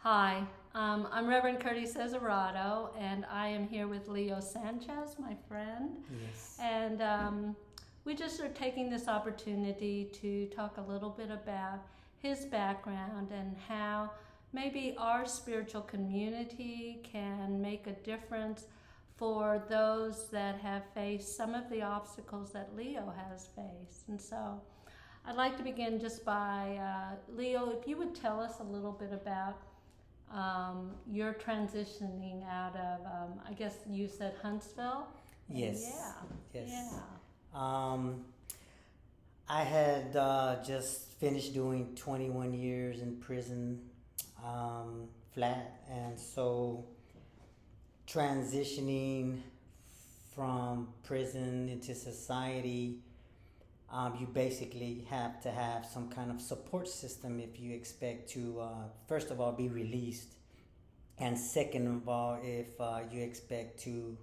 Hi, I'm Reverend Curtis Cesarado, and I am here with Leo Sanchez, my friend. Yes. And we just are taking this opportunity to talk a little bit about his background and how maybe our spiritual community can make a difference for those that have faced some of the obstacles that Leo has faced. And so I'd like to begin just by, Leo, if you would tell us a little bit about you're transitioning out of, I guess you said Huntsville? Yes. Yeah, Yes. yeah. Um, I had just finished doing 21 years in prison, flat, and so transitioning from prison into society, you basically have to have some kind of support system if you expect to, first of all, be released, and second of all, if you expect to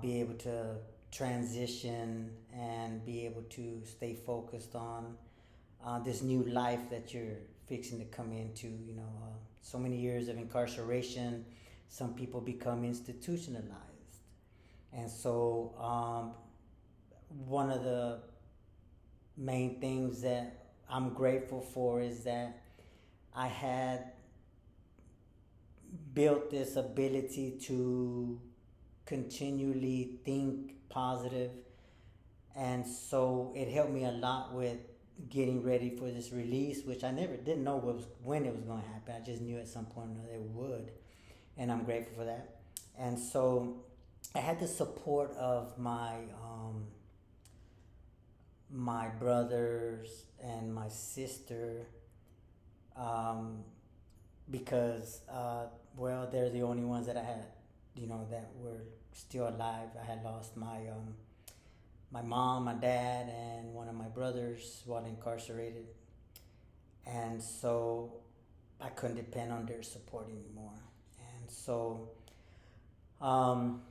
be able to transition and be able to stay focused on this new life that you're fixing to come into. So many years of incarceration, some people become institutionalized. And so, one of the main things that I'm grateful for is that I had built this ability to continually think positive, and so it helped me a lot with getting ready for this release, which I never didn't know when it was going to happen. I just knew at some point or another it would, and I'm grateful for that. And so I had the support of my brothers and my sister, um, because well, they're the only ones that I had, that were still alive. I had lost my mom, my dad, and one of my brothers while incarcerated, and so I couldn't depend on their support anymore. And so um,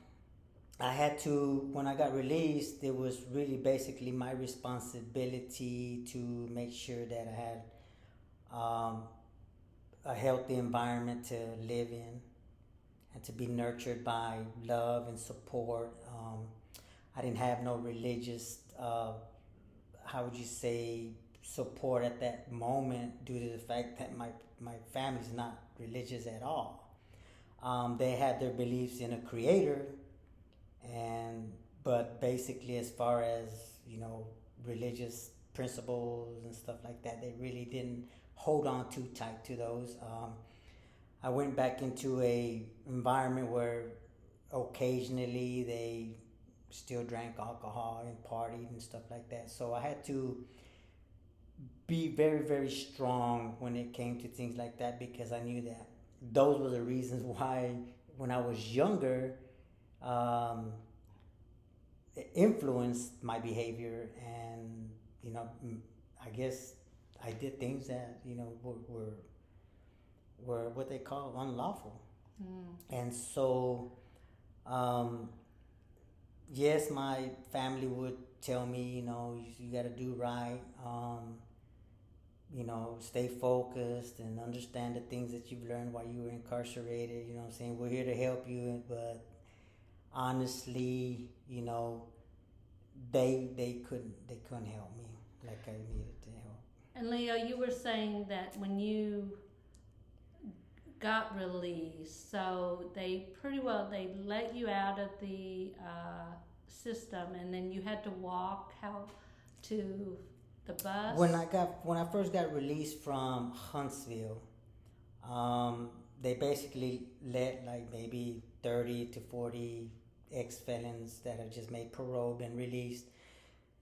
I had to, when I got released, it was really basically my responsibility to make sure that I had a healthy environment to live in and to be nurtured by love and support. I didn't have no religious, how would you say, support at that moment due to the fact that my family's not religious at all. They had their beliefs in a creator, and but basically, as far as religious principles and stuff like that, they really didn't hold on too tight to those. I went back into a environment where occasionally they still drank alcohol and partied and stuff like that. So I had to be very, very strong when it came to things like that, because I knew that those were the reasons why, when I was younger, um, it influenced my behavior, and I guess I did things that were what they call unlawful. And so, um, yes, my family would tell me, you got to do right, stay focused and understand the things that you've learned while you were incarcerated. You know what I'm saying? We're here to help you, but honestly, they couldn't help me like I needed to help. And Leo, you were saying that when you got released, so they let you out of the system, and then you had to walk how to the bus. When I first got released from Huntsville, they basically let like maybe 30 to 40 ex-felons that have just made parole been released.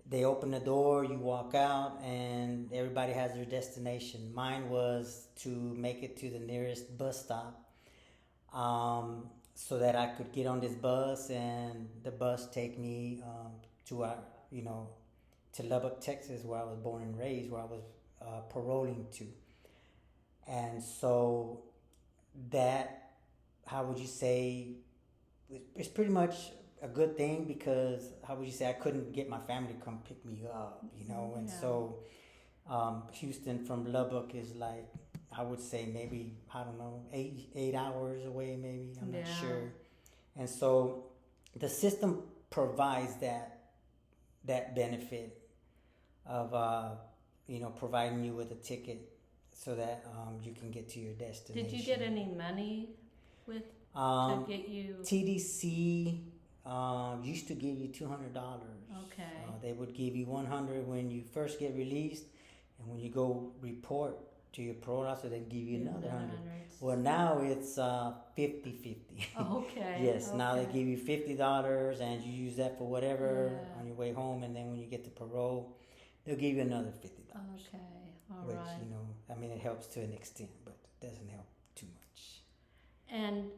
They open the door, you walk out, and everybody has their destination. Mine was to make it to the nearest bus stop, so that I could get on this bus, and the bus take me to our, to Lubbock, Texas, where I was born and raised, where I was paroling to. And so that, how would you say, it's pretty much a good thing, because how would you say, I couldn't get my family to come pick me up, and Yeah. so Houston from Lubbock is like I would say maybe, I don't know, 8 hours away, maybe. I'm not Yeah. sure. And so the system provides that benefit of providing you with a ticket so that you can get to your destination. Did you get any money with to get you? TDC used to give you $200. Okay. They would give you $100 when you first get released, and when you go report to your parole officer, they give you another $100. Well, now it's 50-50. Okay. Yes, okay. now they give you $50 and you use that for whatever Yeah. on your way home, and then when you get to parole, they'll give you another $50. Okay, all which, right. it helps to an extent, but it doesn't help too much. And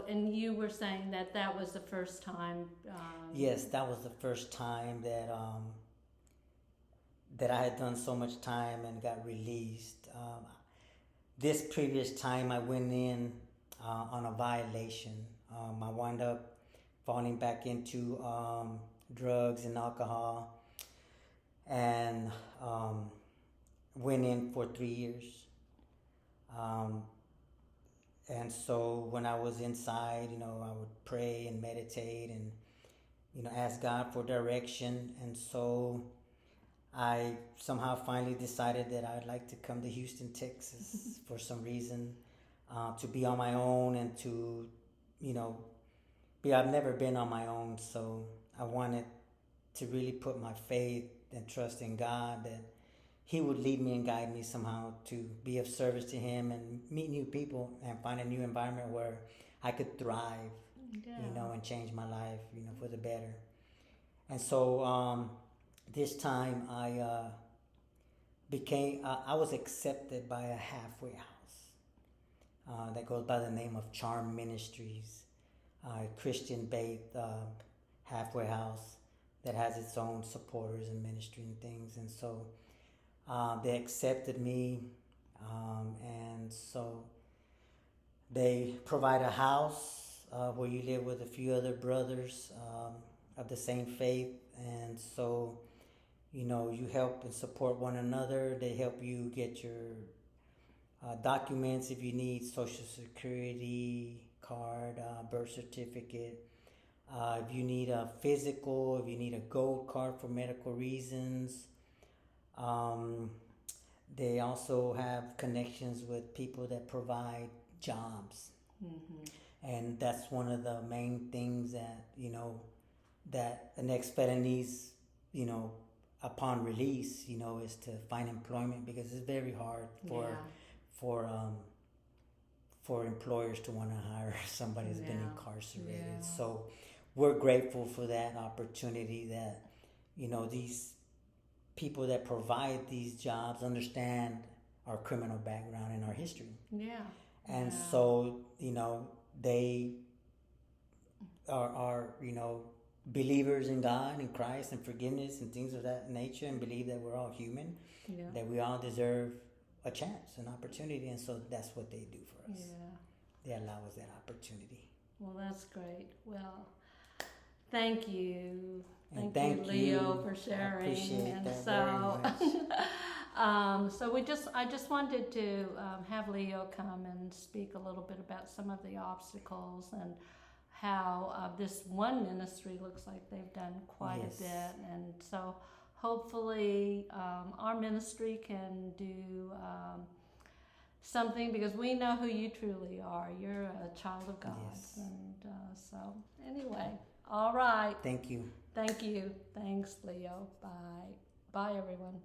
and you were saying that was the first time. Yes, that was the first time that I had done so much time and got released. This previous time I went in on a violation. I wound up falling back into drugs and alcohol, and went in for 3 years. And so when I was inside, I would pray and meditate and, ask God for direction. And so I somehow finally decided that I'd like to come to Houston, Texas for some reason, to be on my own and to, I've never been on my own. So I wanted to really put my faith and trust in God that He would lead me and guide me somehow to be of service to Him and meet new people and find a new environment where I could thrive, and change my life, for the better. And so this time I was accepted by a halfway house that goes by the name of Charm Ministries, a Christian-based halfway house that has its own supporters and ministry and things. And so they accepted me, and so they provide a house where you live with a few other brothers of the same faith, and so you help and support one another. They help you get your documents if you need Social Security card, birth certificate. If you need a physical, if you need a gold card for medical reasons. They also have connections with people that provide jobs. Mm-hmm. And that's one of the main things that, that an ex-felon needs, upon release, is to find employment, because it's very hard for employers to want to hire somebody who's been incarcerated. Yeah. So we're grateful for that opportunity that, these people that provide these jobs understand our criminal background and our history. Yeah. And so, they are believers in God and Christ and forgiveness and things of that nature, and believe that we're all human, that we all deserve a chance, an opportunity. And so that's what they do for us. Yeah. They allow us that opportunity. Well, that's great. Well, thank you. Thank you, Leo, for sharing. I appreciate and that so, very much. I just wanted to have Leo come and speak a little bit about some of the obstacles and how this one ministry looks like they've done quite a bit. And so hopefully our ministry can do something, because we know who you truly are. You're a child of God. Yes. And so anyway, all right. Thank you. Thank you. Thanks, Leo. Bye. Bye, everyone.